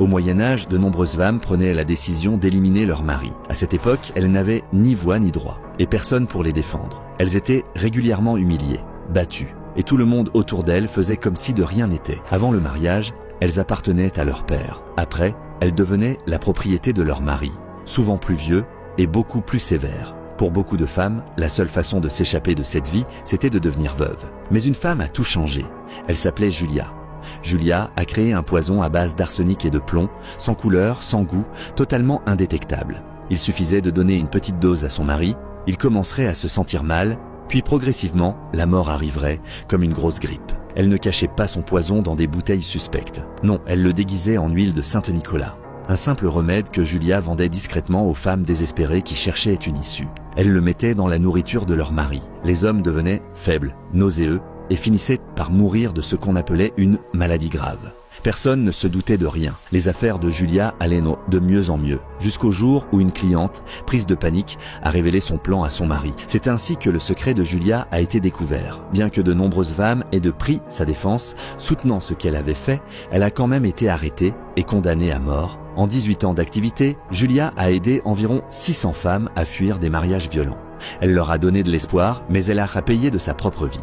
Au Moyen-Âge, de nombreuses femmes prenaient la décision d'éliminer leur mari. À cette époque, elles n'avaient ni voix ni droit, et personne pour les défendre. Elles étaient régulièrement humiliées, battues, et tout le monde autour d'elles faisait comme si de rien n'était. Avant le mariage, elles appartenaient à leur père. Après, elles devenaient la propriété de leur mari, souvent plus vieux et beaucoup plus sévère. Pour beaucoup de femmes, la seule façon de s'échapper de cette vie, c'était de devenir veuve. Mais une femme a tout changé. Elle s'appelait Julia. Julia a créé un poison à base d'arsenic et de plomb, sans couleur, sans goût, totalement indétectable. Il suffisait de donner une petite dose à son mari, il commencerait à se sentir mal, puis progressivement, la mort arriverait, comme une grosse grippe. Elle ne cachait pas son poison dans des bouteilles suspectes. Non, elle le déguisait en huile de Saint-Nicolas. Un simple remède que Julia vendait discrètement aux femmes désespérées qui cherchaient une issue. Elle le mettait dans la nourriture de leur mari. Les hommes devenaient faibles, nauséeux, et finissaient par mourir de ce qu'on appelait une maladie grave. Personne ne se doutait de rien. Les affaires de Julia allaient de mieux en mieux, jusqu'au jour où une cliente, prise de panique, a révélé son plan à son mari. C'est ainsi que le secret de Julia a été découvert. Bien que de nombreuses femmes aient pris sa défense, soutenant ce qu'elle avait fait, elle a quand même été arrêtée et condamnée à mort. En 18 ans d'activité, Julia a aidé environ 600 femmes à fuir des mariages violents. Elle leur a donné de l'espoir, mais elle a payé de sa propre vie.